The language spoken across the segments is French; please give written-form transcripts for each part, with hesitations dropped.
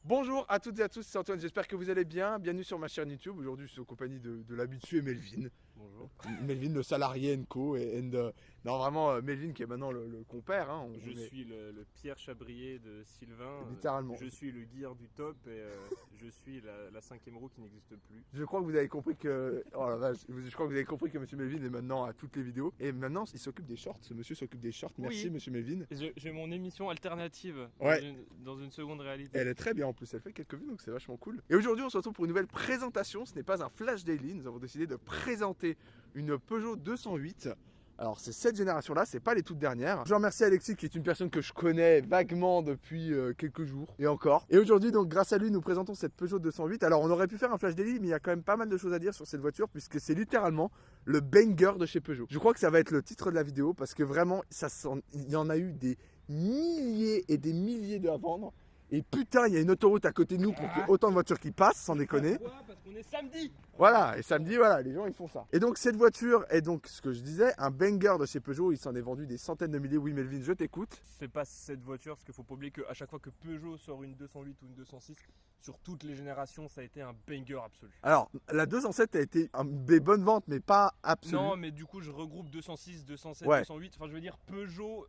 Bonjour à toutes et à tous, c'est Antoine, j'espère que vous allez bien. Bienvenue sur ma chaîne YouTube. Aujourd'hui, je suis en compagnie de l'habitué Melvin. Bonjour. Melvin, le salarié Co. Non, vraiment, Melvin qui est maintenant le compère. Hein, Je suis le Pierre Chabrier de Sylvain. Littéralement. Je suis le gear du top et je suis la cinquième roue qui n'existe plus. Je crois que vous avez compris que. Oh la vache, je crois que vous avez compris que Monsieur Melvin est maintenant à toutes les vidéos. Et maintenant, il s'occupe des shorts. Ce monsieur s'occupe des shorts. Merci, Oui. Monsieur Melvin. J'ai mon émission alternative Ouais. dans une seconde réalité. Elle est très bien en plus, elle fait quelques vues donc c'est vachement cool. Et aujourd'hui on se retrouve pour une nouvelle présentation, ce n'est pas un flash daily, nous avons décidé de présenter une Peugeot 208. Alors c'est cette génération là, c'est pas les toutes dernières. Je remercie Alexis qui est une personne que je connais vaguement depuis quelques jours et encore. Et aujourd'hui donc grâce à lui nous présentons cette Peugeot 208. Alors on aurait pu faire un flash daily mais il y a quand même pas mal de choses à dire sur cette voiture puisque c'est littéralement le banger de chez Peugeot. Je crois que ça va être le titre de la vidéo parce que vraiment il y en a eu des milliers et des milliers à vendre. Et putain, il y a une autoroute à côté de nous pour qu'il y ait autant de voitures qui passent, sans déconner. Pourquoi ? Parce qu'on est samedi. Voilà, et samedi, voilà, les gens ils font ça. Et donc cette voiture est donc, ce que je disais, un banger de chez Peugeot. Il s'en est vendu des centaines de milliers. Oui, Melvin, je t'écoute. C'est pas cette voiture, parce qu'il faut pas oublier qu'à chaque fois que Peugeot sort une 208 ou une 206, sur toutes les générations, ça a été un banger absolu. Alors, la 207 a été des bonnes ventes, mais pas absolues. Non, mais du coup, je regroupe 206, 207, Ouais. 208. Enfin, je veux dire, Peugeot,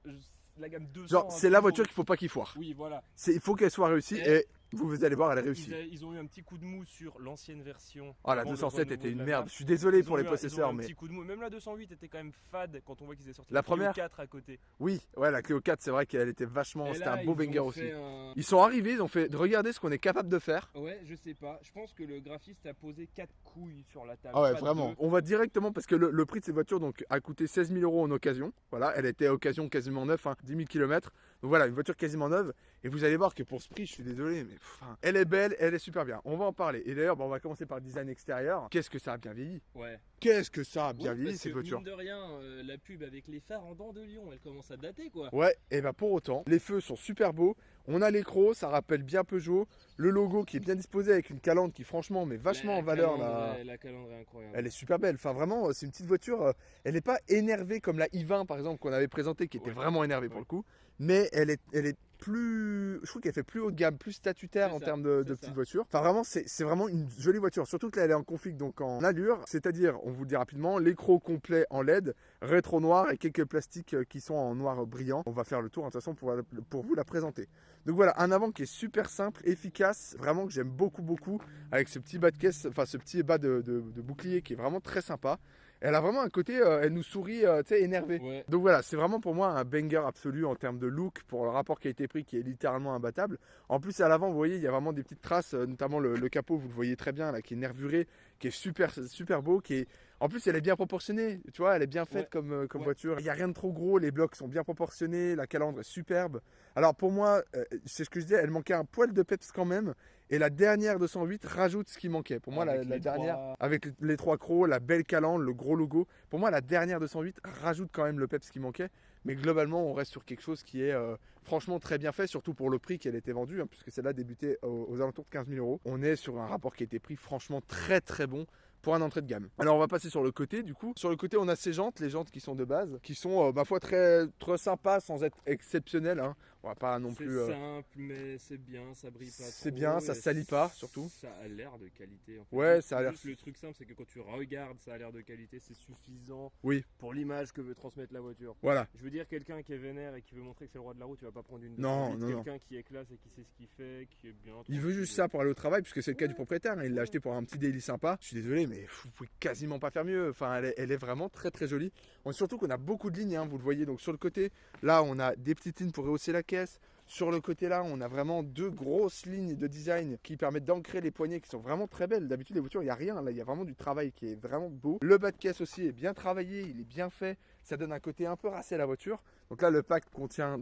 la gamme 200. Genre, c'est la voiture qu'il faut pas qu'il foire. Oui, voilà. Il faut qu'elle soit réussie et vous allez voir, elle est réussie. Ils ont eu un petit coup de mou sur l'ancienne version. Oh, la avant le 207 renouveau était de une la merde. gamme. Je suis désolé Ils pour ont les eu un possesseurs, mais petit coup de mou. Même la 208 était quand même fade quand on voit qu'ils aient sorti La première Clio 4 à côté. oui, ouais, la Clio 4, c'est vrai qu'elle était vachement. Et C'était là, un beau ils banger ont aussi. fait Ils sont arrivés, ils ont fait. Regardez ce qu'on est capable de faire. Ouais, je sais pas. Je pense que le graphiste a posé 4 couilles sur la table. Ah ouais, pas vraiment. deux. On va directement parce que le prix de cette voiture donc, a coûté 16 000 € en occasion. Voilà, elle était à occasion quasiment neuve, hein, 10 000 km. Donc voilà, une voiture quasiment neuve. Et vous allez voir que pour ce prix, je suis désolé, mais elle est belle, elle est super bien. On va en parler. Et d'ailleurs, on va commencer par le design extérieur. Qu'est-ce que ça a bien vieilli? Ouais. Qu'est-ce que ça a bien Oui, vieilli parce cette que, voiture? mine de rien, la pub avec les phares en dents de lion, elle commence à dater quoi. Ouais, et bah pour autant, les feux sont super beaux. On a l'écran, ça rappelle bien Peugeot. Le logo qui est bien disposé avec une calandre qui franchement met vachement en valeur là. La calandre est incroyable. Elle est super belle. Enfin, vraiment, c'est une petite voiture. Elle n'est pas énervée comme la i20 par exemple qu'on avait présentée, qui était vraiment énervée pour le coup. Mais elle est plus. Je trouve qu'elle fait plus haut de gamme, plus statutaire en termes de petite voiture. Enfin, vraiment, c'est vraiment une jolie voiture. Surtout que là, elle est en config, donc en allure. C'est-à-dire, on vous le dit rapidement, l'écran complet en LED, rétro noir et quelques plastiques qui sont en noir brillant. On va faire le tour de toute façon pour vous la présenter. Donc voilà, un avant qui est super simple, efficace, vraiment que j'aime beaucoup, avec ce petit bas de caisse, enfin ce petit bas de bouclier qui est vraiment très sympa. Elle a vraiment un côté, elle nous sourit, tu sais, énervée. Ouais. Donc voilà, c'est vraiment pour moi un banger absolu en termes de look pour le rapport qualité-prix qui est littéralement imbattable. En plus à l'avant, vous voyez, il y a vraiment des petites traces, notamment le capot, vous le voyez très bien là, qui est nervuré, qui est super beau, qui est... En plus, elle est bien proportionnée, tu vois, elle est bien faite comme voiture. Il n'y a rien de trop gros, les blocs sont bien proportionnés, la calandre est superbe. Alors pour moi, c'est ce que je disais, elle manquait un poil de peps quand même. Et la dernière 208 rajoute ce qui manquait. Pour moi, la dernière, avec les 3 crocs, la belle calandre, le gros logo. Pour moi, la dernière 208 rajoute quand même le peps qui manquait. Mais globalement, on reste sur quelque chose qui est franchement très bien fait, surtout pour le prix qu'elle était vendue, hein, puisque celle-là débutait aux alentours de 15 000 €. On est sur un rapport qui était pris franchement très bon pour un entrée de gamme. Alors on va passer sur le côté du coup. Sur le côté on a ces jantes, les jantes qui sont de base, qui sont ma foi très sympas sans être exceptionnelles. Hein. On va pas non plus... C'est simple mais c'est bien, ça brille pas trop. C'est bien, ça salit pas surtout. Ça a l'air de qualité. En fait. Ouais, ça a l'air... Le truc simple c'est que quand tu regardes ça a l'air de qualité, c'est suffisant pour l'image que veut transmettre la voiture. Voilà. Je veux dire quelqu'un qui est vénère et qui veut montrer que c'est le roi de la route, tu vas pas prendre une... Non. Quelqu'un qui est classe et qui sait ce qu'il fait, qui est bien... Il veut juste ça pour aller au travail, puisque c'est le cas du propriétaire. Hein. Il l'a acheté pour un petit daily sympa. Je suis désolé, mais vous pouvez quasiment pas faire mieux. Enfin, elle est vraiment très jolie. Surtout qu'on a beaucoup de lignes, hein, vous le voyez. Donc sur le côté, là, on a des petites lignes pour rehausser la caisse. Sur le côté là, on a vraiment 2 grosses lignes de design qui permettent d'ancrer les poignées qui sont vraiment très belles. D'habitude, les voitures, il n'y a rien. Là, il y a vraiment du travail qui est vraiment beau. Le bas de caisse aussi est bien travaillé, il est bien fait. Ça donne un côté un peu racé à la voiture. Donc là, le pack contient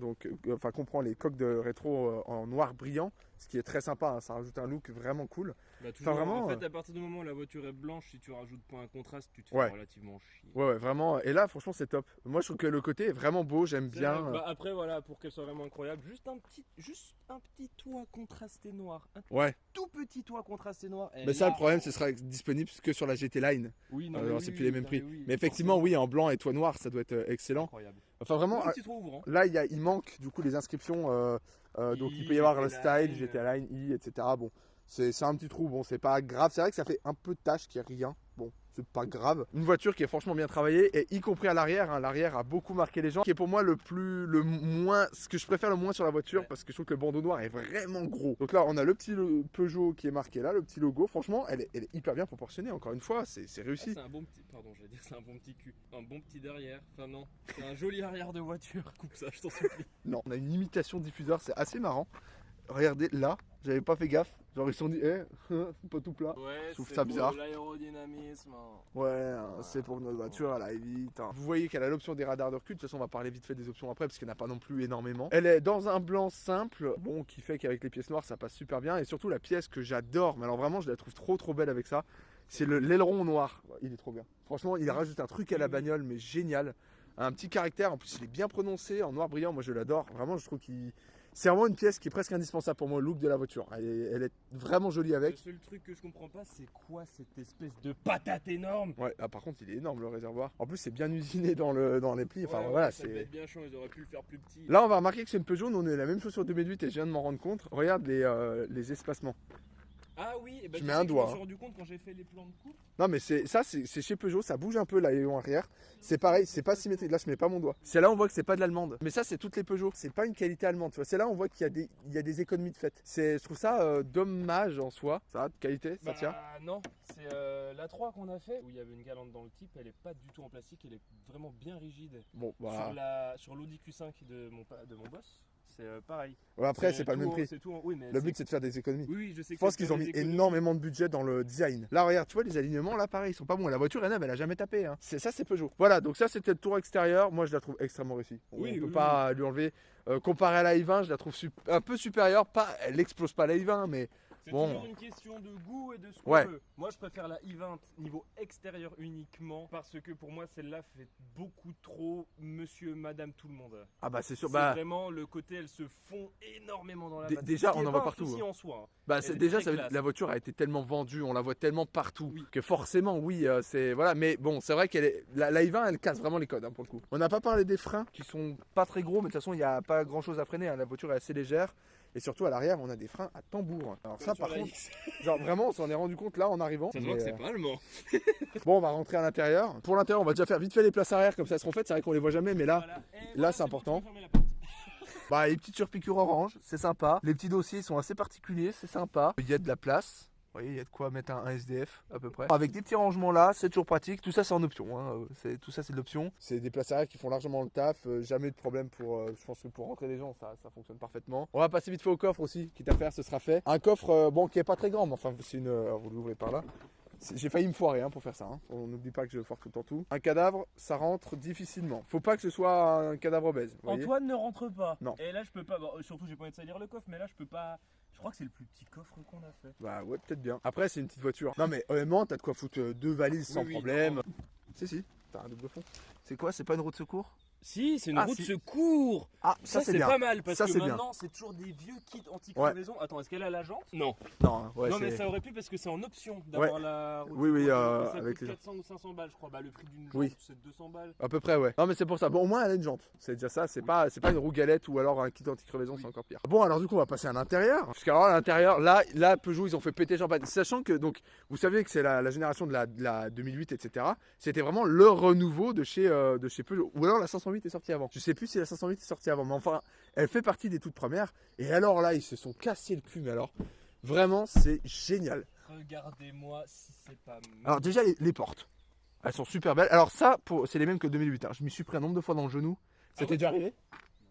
comprend les coques de rétro en noir brillant, ce qui est très sympa. Hein, ça rajoute un look vraiment cool. Bah, vraiment, en fait, à partir du moment où la voiture est blanche, si tu rajoutes pas un contraste, tu te fais relativement chier. Ouais, vraiment. Et là, franchement, c'est top. Moi, je trouve que le côté est vraiment beau. J'aime bien. Bah, après, voilà, pour qu'elle soit vraiment incroyable, juste un petit toit contrasté noir. Tout petit toit contrasté noir. Mais ça, le problème, ce sera disponible que sur la GT Line. Oui, non, c'est plus les mêmes prix. Mais effectivement, oui, en blanc et toit noir, ça doit être excellent. Incroyable. Enfin vraiment, Un petit trou ouvrant. là il manque du coup les inscriptions. Donc il peut y avoir le style, GTA Line, I, etc. Bon, c'est un petit trou, bon c'est pas grave. C'est vrai que ça fait un peu de tâche qui est rien. Bon, c'est pas grave. Une voiture qui est franchement bien travaillée, et y compris à l'arrière. Hein. L'arrière a beaucoup marqué les gens. Qui est pour moi le moins, ce que je préfère le moins sur la voiture, ouais. Parce que je trouve que le bandeau noir est vraiment gros. Donc là, on a le petit Peugeot qui est marqué là, le petit logo. Franchement, elle est hyper bien proportionnée. Encore une fois, c'est réussi. Ah, c'est un bon petit, pardon, je vais dire, c'est un bon petit cul, un bon petit derrière. Enfin non, c'est un joli arrière de voiture. Coupe ça, je t'en supplie. Non, on a une imitation diffuseur, c'est assez marrant. Regardez là, j'avais pas fait gaffe. Genre ils se sont dit, c'est pas tout plat. Ouais, je trouve ça bizarre. L'aérodynamisme. Ouais, c'est pour que notre voiture elle aille vite. Hein. Vous voyez qu'elle a l'option des radars de recul. De toute façon, on va parler vite fait des options après parce qu'il n'y en a pas non plus énormément. Elle est dans un blanc simple, bon, qui fait qu'avec les pièces noires ça passe super bien. Et surtout la pièce que j'adore, mais alors vraiment je la trouve trop belle avec ça, c'est l'aileron noir. Il est trop bien. Franchement, il a rajouté un truc à la bagnole, mais génial. Un petit caractère, en plus il est bien prononcé, en noir brillant, moi je l'adore. Vraiment, je trouve qu'il... C'est vraiment une pièce qui est presque indispensable pour moi, le look de la voiture. Elle est vraiment jolie avec. Le seul truc que je comprends pas, c'est quoi cette espèce de patate énorme. Ouais, par contre, il est énorme le réservoir. En plus, c'est bien usiné dans les plis. Enfin, ouais, voilà, ça devait être bien chaud, ils auraient pu le faire plus petit. Là, on va remarquer que c'est une Peugeot, nous on est la même chose sur 2008 et je viens de m'en rendre compte. Regarde les espacements. Ah oui, et bah, je mets un doigt. Je me suis rendu compte quand j'ai fait les plans de coupe. Non mais c'est chez Peugeot, ça bouge un peu l'aéron arrière. C'est pareil, c'est pas symétrique. Là je mets pas mon doigt. C'est là on voit que c'est pas de l'allemande. Mais ça c'est toutes les Peugeot. C'est pas une qualité allemande. Tu vois, c'est là on voit qu'il y a des économies de fait. Je trouve ça dommage en soi. Ça a de qualité, ça tient. Non, c'est la 3 qu'on a fait où il y avait une galante dans le type. Elle est pas du tout en plastique, elle est vraiment bien rigide. Bon, bah. Sur l'Audi Q5 de mon boss. C'est pareil. Ouais, après, c'est pas le même prix. Oui, le but, c'est de faire des économies. Oui, je sais. Je pense qu'ils ont mis énormément de budget dans le design. Là, regarde, tu vois, les alignements, là, pareil, ils sont pas bons. La voiture est neuve, elle a jamais tapé. Hein. Ça, c'est Peugeot. Voilà, donc ça, c'était le tour extérieur. Moi, je la trouve extrêmement réussie. On peut pas lui enlever. Comparé à la i20, je la trouve un peu supérieure. Elle explose pas la i20, mais. C'est bon. toujours une question de goût et de ce qu'on veut. Moi, je préfère la i20 niveau extérieur uniquement parce que pour moi, celle-là fait beaucoup trop monsieur, madame, tout le monde. Ah bah c'est sûr. C'est vraiment le côté, elles se font énormément dans la voiture. Déjà, on en voit partout. En soi, hein. Bah déjà, la voiture a été tellement vendue, on la voit tellement partout que forcément, oui, c'est voilà. Mais bon, c'est vrai qu'elle est la i20, elle casse vraiment les codes hein, pour le coup. On n'a pas parlé des freins qui sont pas très gros, mais de toute façon, il n'y a pas grand-chose à freiner. Hein. La voiture est assez légère. Et surtout à l'arrière, on a des freins à tambour. Alors ça, par contre, genre vraiment, on s'en est rendu compte là en arrivant. Ça se voit que c'est pas allemand. Bon, on va rentrer à l'intérieur. Pour l'intérieur, on va déjà faire vite fait les places arrière comme ça elles seront faites. C'est vrai qu'on les voit jamais, mais là, là c'est important. Bah, les petites surpiqûres orange, c'est sympa. Les petits dossiers sont assez particuliers, c'est sympa. Il y a de la place. Vous voyez, il y a de quoi mettre un SDF à peu près. Avec des petits rangements là, c'est toujours pratique. Tout ça, c'est en option. Hein. Tout ça, c'est de l'option. C'est des places arrière qui font largement le taf. Jamais de problème pour. Je pense que pour rentrer les gens, ça fonctionne parfaitement. On va passer vite fait au coffre aussi. Quitte à faire, ce sera fait. Un coffre, bon, qui est pas très grand, mais enfin, c'est une. Alors, vous l'ouvrez par là. J'ai failli me foirer hein, pour faire ça. Hein. On n'oublie pas que je foire tout le temps tout. Un cadavre, ça rentre difficilement. Faut pas que ce soit un cadavre obèse. Antoine ne rentre pas. Non. Et là, je peux pas. Bon, surtout, j'ai pas envie de salir le coffre, mais là, je peux pas. Je crois que c'est le plus petit coffre qu'on a fait. Bah ouais, peut-être bien. Après, c'est une petite voiture. Non, mais honnêtement, t'as de quoi foutre 2 valises sans problème. Si, t'as un double fond. C'est quoi? C'est pas une roue de secours? Si, c'est une roue de secours. Ah, ça c'est pas mal parce ça, que maintenant c'est toujours des vieux kits anti-crevaison. Ouais. Attends, est-ce qu'elle a la jante? Non. Non, mais ça aurait pu parce que c'est en option d'avoir la roue. Oui, ça avec coûte 400 ou 500 balles, je crois. Bah, le prix d'une jante, c'est 200 balles. À peu près, ouais. Non, mais c'est pour ça. Bon, au moins elle a une jante. C'est déjà ça. C'est pas une roue galette ou alors un kit anti-crevaison, c'est encore pire. Bon, alors du coup, on va passer à l'intérieur. Parce qu'alors, à l'intérieur, là, Peugeot, ils ont fait péter champagne. Sachant que, donc, vous savez que c'est la génération de la 2008, etc. C'était vraiment le renouveau de chez Peugeot. Ou alors la 508 est sortie avant. Je sais plus si la 508 est sortie avant, mais enfin, elle fait partie des toutes premières. Et alors là, ils se sont cassés le cul, mais alors, vraiment, c'est génial. Regardez-moi si c'est pas mal. Alors déjà, les portes, elles sont super belles. Alors ça, c'est les mêmes que 2008. Hein. Je m'y suis pris un nombre de fois dans le genou. C'était déjà arrivé?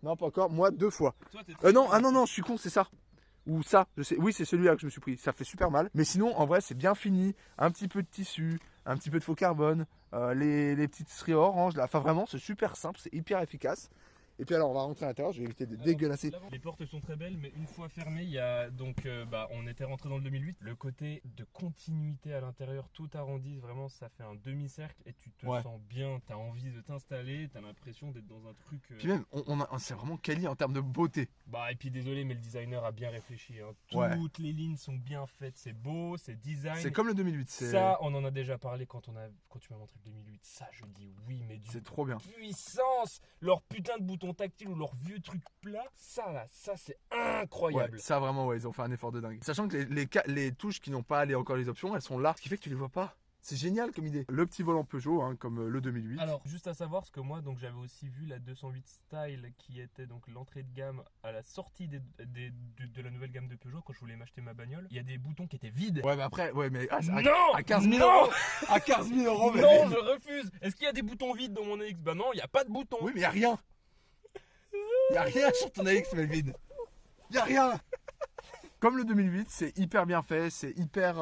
Non, pas encore. Moi, 2 fois. Toi, non, je suis con, c'est ça. Ou ça, je sais. Oui, c'est celui-là que je me suis pris. Ça fait super mal. Mais sinon, en vrai, c'est bien fini. Un petit peu de tissu, un petit peu de faux carbone, les petites stries orange. Là. Enfin, vraiment, c'est super simple, c'est hyper efficace. Et puis alors on va rentrer à l'intérieur, je vais éviter de dégueulasser. Les portes sont très belles, mais une fois fermées, il y a donc, on était rentré dans le 2008. Le côté de continuité à l'intérieur, tout arrondi, vraiment, ça fait un demi-cercle et tu te sens bien. T'as envie de t'installer, t'as l'impression d'être dans un truc. Puis même, c'est vraiment quali en termes de beauté. Bah et puis désolé, mais le designer a bien réfléchi. Hein. Toutes les lignes sont bien faites, c'est beau, c'est design. C'est comme le 2008. Ça, on en a déjà parlé quand tu m'as montré le 2008. Ça, je dis oui, mais c'est trop bien. Puissance, leur putain de bouton tactile ou leur vieux truc plat, ça là, ça c'est incroyable. Ouais, ça vraiment, ouais, ils ont fait un effort de dingue. Sachant que les touches qui n'ont pas encore les options, elles sont là, ce qui fait que tu les vois pas. C'est génial comme idée. Le petit volant Peugeot, hein, comme le 2008. Alors, juste à savoir, parce que moi, donc j'avais aussi vu la 208 Style, qui était donc l'entrée de gamme à la sortie de la nouvelle gamme de Peugeot, quand je voulais m'acheter ma bagnole. Il y a des boutons qui étaient vides. Ouais, mais après, ouais, mais à 15 000 non euros. À 15 000 euros, mais non, je refuse. Est-ce qu'il y a des boutons vides dans mon AX? Bah non, il n'y a pas de boutons. Oui, mais il n'y a rien. Il n'y a rien sur ton AX, Melvin. Il n'y a rien. Comme le 2008, c'est hyper bien fait, c'est hyper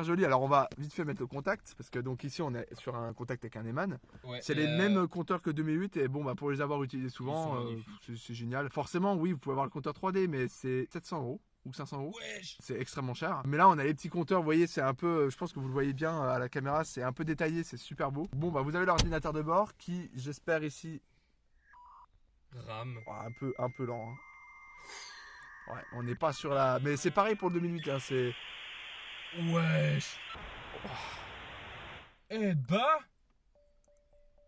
joli. Alors on va vite fait mettre le contact, parce que donc ici on est sur un contact avec un Eman. Ouais, c'est les mêmes compteurs que 2008 et bon bah pour les avoir utilisés souvent, c'est génial. Forcément oui, vous pouvez avoir le compteur 3D, mais c'est 700 € ou 500 €. C'est extrêmement cher. Mais là on a les petits compteurs, vous voyez, c'est un peu, je pense que vous le voyez bien à la caméra, c'est un peu détaillé, c'est super beau. Bon bah vous avez l'ordinateur de bord qui, j'espère ici, RAM. Un peu lent. Hein. Ouais, on n'est pas sur la... Mais c'est pareil pour le 2008, hein, c'est... Wesh. Eh bah.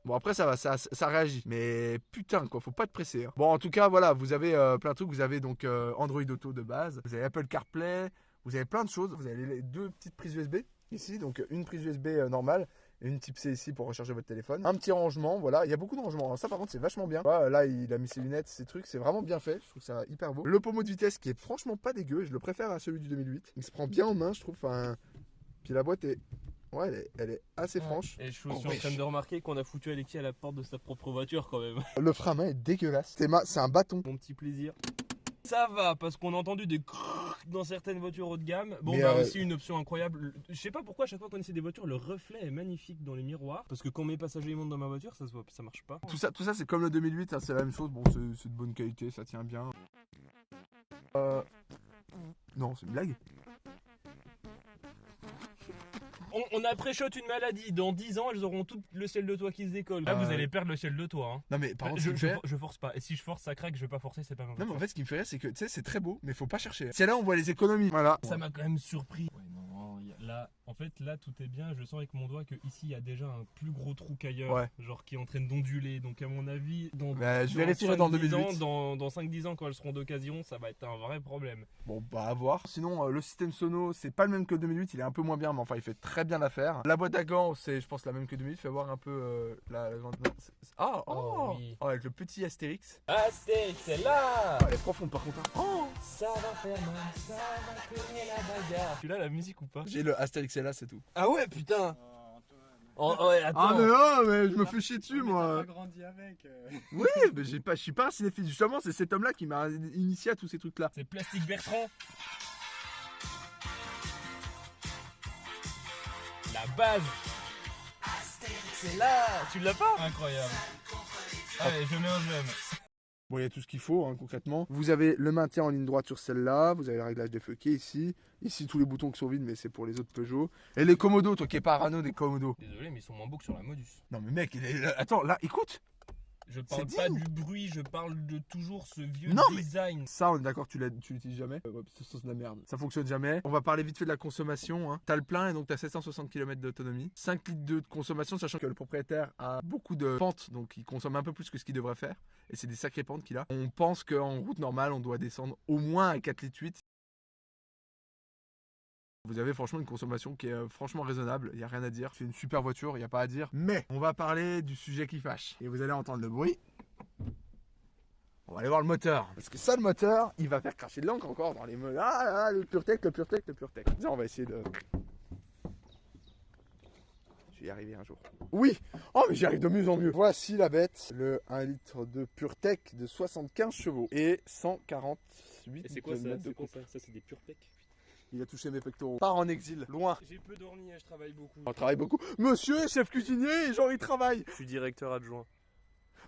Bon après ça va, ça réagit. Mais putain quoi, faut pas te presser. Hein. Bon en tout cas voilà, vous avez plein de trucs. Vous avez donc Android Auto de base. Vous avez Apple CarPlay. Vous avez plein de choses. Vous avez les deux petites prises USB ici. Donc une prise USB normale. Et une type C ici pour recharger votre téléphone. Un petit rangement, voilà. Il y a beaucoup de rangements. Ça par contre c'est vachement bien. Voilà, là il a mis ses lunettes, ses trucs. C'est vraiment bien fait. Je trouve ça hyper beau. Le pommeau de vitesse qui est franchement pas dégueu. Je le préfère à celui du 2008. Il se prend bien en main je trouve. Enfin... Puis la boîte est... Ouais, elle est assez franche. Et je suis en train de remarquer qu'on a foutu Alexis à la porte de sa propre voiture quand même. Le frein à main est dégueulasse. C'est un bâton. Mon petit plaisir. Ça va, parce qu'on a entendu des crrrr dans certaines voitures haut de gamme. Bon, mais bah aussi une option incroyable. Je sais pas pourquoi, à chaque fois qu'on essaie des voitures, le reflet est magnifique dans les miroirs. Parce que quand mes passagers montent dans ma voiture, ça se voit, ça marche pas. Tout ça c'est comme le 2008, hein, c'est la même chose. Bon, c'est de bonne qualité, ça tient bien. Non, c'est une blague. On a pré-shot une maladie. Dans 10 ans, elles auront tout le ciel de toit qui se décolle. Là, vous allez perdre le ciel de toit. Hein. Non, mais par contre, je force pas. Et si je force, ça craque. Je vais pas forcer, c'est pas grave. Non, mais en fait, ce qui me fait rire, c'est que tu sais, c'est très beau, mais faut pas chercher. C'est là où on voit les économies. Voilà. Ça m'a quand même surpris. Ouais, non, là, en fait, là, tout est bien. Je sens avec mon doigt que ici, il y a déjà un plus gros trou qu'ailleurs. Ouais. Genre qui est en train d'onduler. Donc, à mon avis, je vérifierai dans 2008. Dans 5-10 ans, quand elles seront d'occasion, ça va être un vrai problème. Bon, bah, à voir. Sinon, le système sono, c'est pas le même que 2008. Il est un peu moins bien, mais enfin, il fait très bien l'affaire. La boîte à gants, c'est, je pense, la même que 2008. Fais voir un peu avec le petit Astérix. Astérix, c'est là. Elle est profonde par contre. Oh, ça va faire mal, ça va créer la bagarre. Tu l'as la musique ou pas? J'ai le Astérix est là, c'est tout. Ah ouais, putain. Ouais, attends. Ah mais je me fais chier dessus moi. T'as pas grandi avec. Oui, mais je suis pas un cinéphile. Justement, c'est cet homme-là qui m'a initié à tous ces trucs-là. C'est Plastique Bertrand. La base. C'est là. Tu l'as pas? Incroyable. Allez, je mets un j'aime. Bon, il y a tout ce qu'il faut hein, concrètement. Vous avez le maintien en ligne droite sur celle-là. Vous avez le réglage des feux qui est ici. Ici, tous les boutons qui sont vides, mais c'est pour les autres Peugeot. Et les Komodo, toi qui es parano des Komodo. Désolé, mais ils sont moins beaux que sur la Modus. Non, mais mec, attends, là, écoute. Je parle pas du bruit, je parle de toujours ce vieux design. Ça, on est d'accord, tu l'utilises jamais. C'est de la merde. Ça fonctionne jamais. On va parler vite fait de la consommation. Hein. T'as le plein et donc t'as 760 km d'autonomie. 5 litres de consommation, sachant que le propriétaire a beaucoup de pentes, donc il consomme un peu plus que ce qu'il devrait faire. Et c'est des sacrées pentes qu'il a. On pense qu'en route normale, on doit descendre au moins à 4 litres 8. Vous avez franchement une consommation qui est franchement raisonnable, il n'y a rien à dire. C'est une super voiture, il n'y a pas à dire. Mais on va parler du sujet qui fâche. Et vous allez entendre le bruit. On va aller voir le moteur. Parce que ça, le moteur, il va faire cracher de l'encre encore dans les mots. Le PureTech. Tiens, on va essayer de... Je vais y arriver un jour. Oui. Oh, mais j'y arrive de mieux en mieux. Voici la bête. Le 1 litre de PureTech de 75 chevaux. Et 148 Et c'est quoi ça? C'est quoi ça? Ça, c'est des PureTech. Il a touché mes pectoraux. Part en exil, loin. J'ai peu dormi et je travaille beaucoup. On travaille beaucoup. Monsieur est chef cuisinier et genre il travaille. Je suis directeur adjoint.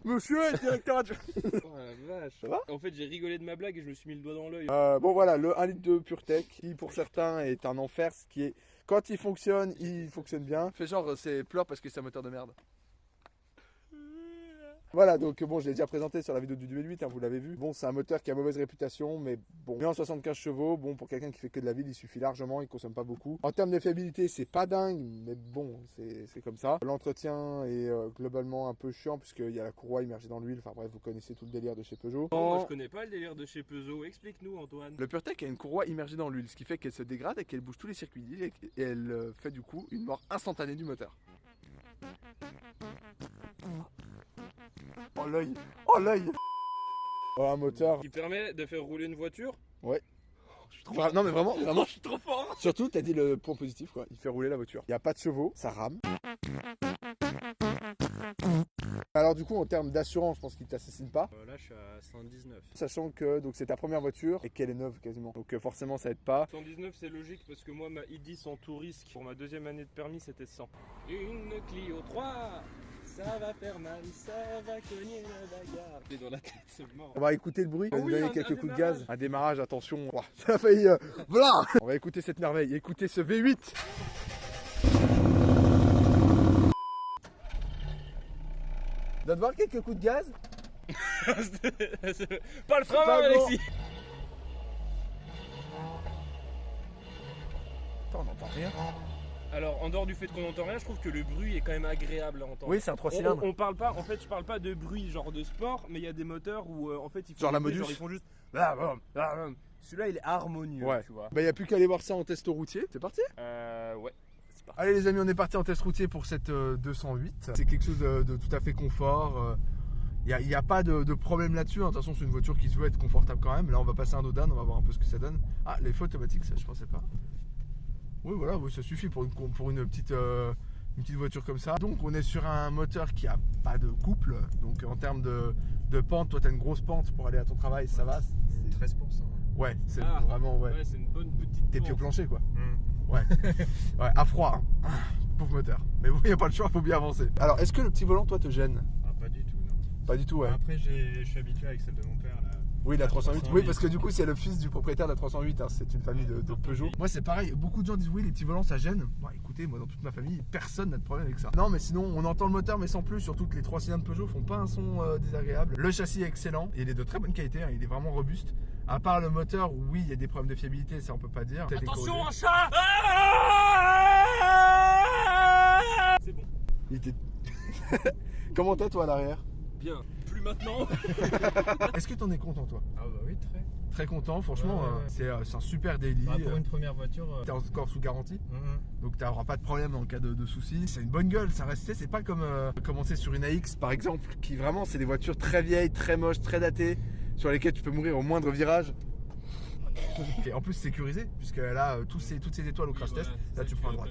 Monsieur est directeur adjoint. Oh la vache. Ça va? En fait, j'ai rigolé de ma blague et je me suis mis le doigt dans l'œil. Bon voilà, le 1 litre de PureTech, qui pour certains est un enfer, ce qui est... Quand il fonctionne bien. Fait genre, c'est pleure parce que c'est un moteur de merde. Voilà, donc bon, je l'ai déjà présenté sur la vidéo du 2008, hein, vous l'avez vu. Bon, c'est un moteur qui a mauvaise réputation, mais bon. Mais en 75 chevaux, bon, pour quelqu'un qui fait que de la ville, il suffit largement, il consomme pas beaucoup. En termes de fiabilité, c'est pas dingue, mais bon, c'est comme ça. L'entretien est globalement un peu chiant, puisqu'il y a la courroie immergée dans l'huile. Enfin bref, vous connaissez tout le délire de chez Peugeot. Moi, je connais pas le délire de chez Peugeot. Explique-nous, Antoine. Le PureTech a une courroie immergée dans l'huile, ce qui fait qu'elle se dégrade et qu'elle bouge tous les circuits d'huile et elle fait du coup une mort instantanée du moteur. Oh l'œil! Oh l'œil! Oh, un moteur. Qui permet de faire rouler une voiture? Ouais. Enfin, non mais vraiment, Je suis trop fort. Surtout, t'as dit le point positif quoi, il fait rouler la voiture. Il n'y a pas de chevaux, ça rame. Alors du coup, en termes d'assurance, je pense qu'il t'assassine pas. Là, je suis à 119. Sachant que donc c'est ta première voiture et qu'elle est neuve quasiment. Donc forcément, ça aide pas. 119, c'est logique parce que moi, ma ID sans tout risque pour ma deuxième année de permis, c'était 100. Une Clio 3, ça va faire mal, ça va cogner la bagarre. Et dans la tête, c'est mort. On va écouter le bruit, on va Oh lui oui, donner un quelques coups de démarrage. gaz. Un démarrage, attention. Ouah, ça a failli... voilà. On va écouter cette merveille, écoutez ce V8. Donne voir quelques coups de gaz. Pas le frein, Pas bon. Alexis. Attends, on n'entend rien. Alors, en dehors du fait qu'on n'entend rien, je trouve que le bruit est quand même agréable à entendre. Oui, c'est un 3 cylindres. On parle pas, en fait, je parle pas de bruit genre de sport, mais il y a des moteurs où en fait ils font Genre la des bruits, Modus. genre, ils font juste. Celui-là, il est harmonieux, Ouais. tu vois. Bah, il n'y a plus qu'à aller voir ça en test routier. C'est parti? Ouais. C'est parti. Allez les amis, on est parti en test routier pour cette 208. C'est quelque chose de tout à fait confort. Il n'y a pas de problème là-dessus. De toute façon, c'est une voiture qui se veut être confortable quand même. Là, on va passer un Dodan, on va voir un peu ce que ça donne. Ah, les feux automatiques, ça je pensais pas. Oui, voilà, oui, ça suffit pour une petite voiture comme ça. Donc, on est sur un moteur qui a pas de couple. Donc, en termes de pente, toi, tu as une grosse pente pour aller à ton travail, ça va. 13%. Ouais, c'est Ah, vraiment, ouais. Ouais, c'est une bonne petite. T'es pieds au pente. plancher, quoi. Mm. Ouais, ouais, à froid. Hein. Pauvre moteur. Mais bon, il n'y a pas le choix, faut bien avancer. Alors, est-ce que le petit volant, toi, te gêne? Ah, pas du tout, non. Pas du tout, ouais. Après, je suis habitué avec celle de mon père, là. Oui, la 308. 308. Oui, parce que du coup, c'est le fils du propriétaire de la 308. Hein. C'est une famille de Peugeot. Moi, c'est pareil. Beaucoup de gens disent oui, les petits volants, ça gêne. Bon, écoutez, moi, dans toute ma famille, personne n'a de problème avec ça. Non, mais sinon, on entend le moteur, mais sans plus. Surtout que les 3 cylindres Peugeot font pas un son désagréable. Le châssis est excellent. Il est de très bonne qualité. Hein. Il est vraiment robuste. À part le moteur, oui, il y a des problèmes de fiabilité, ça on peut pas dire. Attention, un chat. C'est bon. Il était... Comment t'es, toi, à l'arrière? Bien. Plus maintenant. Est-ce que t'en es content, toi? Ah, bah oui, très. Très content, franchement. Ouais. C'est un super daily. Bah, pour une première voiture. T'es encore sous garantie. Mhm. Donc tu n'auras pas de problème en cas de soucis. C'est une bonne gueule, ça reste, c'est pas comme commencer sur une AX par exemple, qui vraiment c'est des voitures très vieilles, très moches, très datées, sur lesquelles tu peux mourir au moindre virage. Et en plus sécurisé, puisqu'elle a toutes ces étoiles au crash test, là tu prends à droite.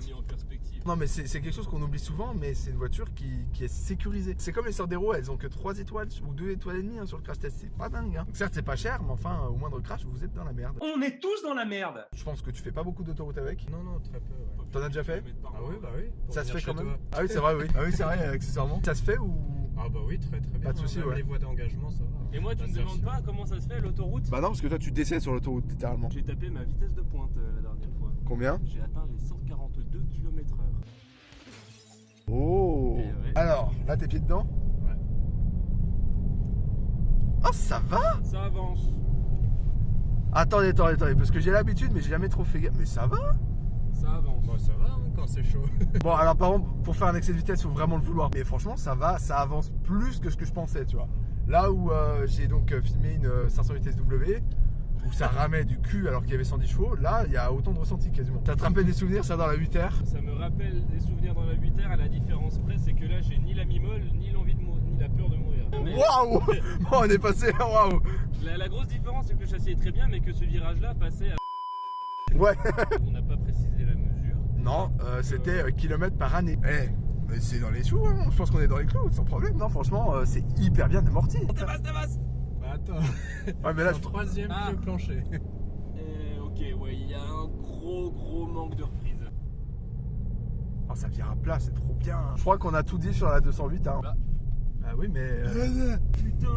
Non mais c'est quelque chose qu'on oublie souvent, mais c'est une voiture qui est sécurisée. C'est comme les Sandero, elles ont que 3 étoiles ou 2 étoiles et demie hein, sur le crash test, c'est pas dingue. Hein. Donc certes c'est pas cher, mais enfin au moindre crash vous êtes dans la merde. On est tous dans la merde. Je pense que tu fais pas beaucoup d'autoroute avec. Non, non, très peu, ouais. T'en as déjà fait? Ah oui, bah oui. Pour Ça se venir fait quand chez même? toi. Ah oui c'est vrai, oui. Ah oui c'est vrai, accessoirement. Ça se fait ou? Ah bah oui, très très bien. Pas de soucis, Même ouais. les voies d'engagement, ça va. Et moi, tu me demandes pas comment ça se fait l'autoroute? Bah non parce que toi tu décèdes sur l'autoroute littéralement. J'ai tapé ma vitesse de pointe la dernière fois. Combien? J'ai atteint les 142 km/h. Oh Eh ouais. Alors, là t'es pieds dedans? Ouais. Oh ça va? Ça avance. Attendez, parce que j'ai l'habitude mais j'ai jamais trop fait gaffe. Mais ça va? Ça avance. Bon, ça va hein, quand c'est chaud. Bon alors par contre, pour faire un excès de vitesse, faut vraiment le vouloir. Mais franchement ça va, ça avance plus que ce que je pensais, tu vois. Là où j'ai donc filmé une 508 SW, où ça ramait du cul alors qu'il y avait 110 chevaux, là il y a autant de ressenti quasiment. T'as attrapé des souvenirs ça dans la 8R? Ça me rappelle des souvenirs dans la 8R, à la différence près, c'est que là j'ai ni la mimole, ni l'envie de mourir, ni la peur de mourir. Mais Waouh! On est passé, waouh! la grosse différence c'est que le châssis est très bien, mais que ce virage-là passait à... Ouais. On n'a pas précisé la mesure. Non, c'était kilomètres par année. Eh, mais c'est dans les sous, hein. Je pense qu'on est dans les clous, sans problème. Non, franchement, c'est hyper bien amorti. Ça passe. Bah attends. Ouais, mais là, C'est je... le troisième Ah. le plancher. Ok, ouais, il y a un gros manque de reprise. Oh, ça vire à plat, c'est trop bien. Je crois qu'on a tout dit sur la 208. Hein. Bah. Ah oui, mais. Putain.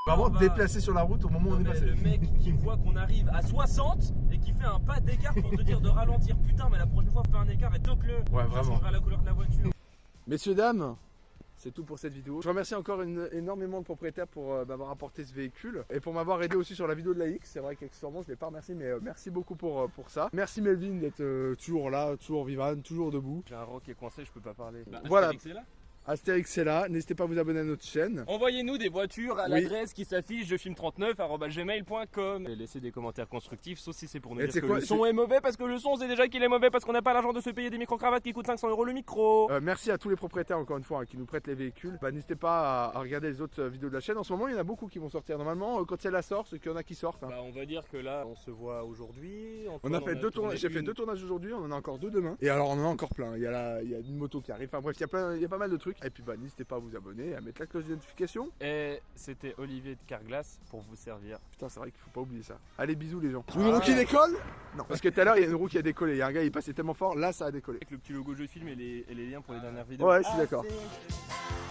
Vraiment bah, déplacé sur la route au moment où Non, on est mais passé. le mec qui voit qu'on arrive à 60 et qui fait un pas d'écart pour te dire de ralentir. Putain, mais la prochaine fois, fais un écart et toque-le. Ouais, Ça vraiment. changera la couleur de la voiture. Messieurs, dames, c'est tout pour cette vidéo. Je remercie encore énormément le propriétaire pour m'avoir apporté ce véhicule et pour m'avoir aidé aussi sur la vidéo de la X. C'est vrai qu'accessoirement je ne l'ai pas remercié, mais merci beaucoup pour ça. Merci Melvin d'être toujours là, toujours vivant, toujours debout. J'ai un roc qui est coincé, je peux pas parler. Voilà. Astérix est là. Astérix est là, n'hésitez pas à vous abonner à notre chaîne. Envoyez-nous des voitures à Oui. l'adresse qui s'affiche jefilm39@gmail.com et laissez des commentaires constructifs, sauf si c'est pour nous Et dire c'est que quoi, le son est mauvais parce que le son c'est déjà qu'il est mauvais parce qu'on n'a pas l'argent de se payer des micro-cravates qui coûtent 500 € le micro. Merci à tous les propriétaires encore une fois qui nous prêtent les véhicules. N'hésitez pas à regarder les autres vidéos de la chaîne. En ce moment il y en a beaucoup qui vont sortir. Normalement quand celle-là sort, c'est qu'il y en a qui sortent. Bah, on va dire que là on se voit aujourd'hui. On a fait deux tournages, j'ai fait deux tournages aujourd'hui, on en a encore deux demain. Et alors on en a encore plein. Il y a une moto qui arrive. Enfin bref, il y a pas mal de trucs. Et puis n'hésitez pas à vous abonner, à mettre la cloche de notification. Et c'était Olivier de Carglass pour vous servir. Putain, c'est vrai qu'il faut pas oublier ça. Allez, bisous les gens. Une roue qui décolle? Non, parce que tout à l'heure il y a une roue qui a décollé. Il y a un gars, il passait tellement fort, là ça a décollé. Avec le petit logo Jeu Film et les liens pour les dernières vidéos. Ouais, je suis d'accord. C'est-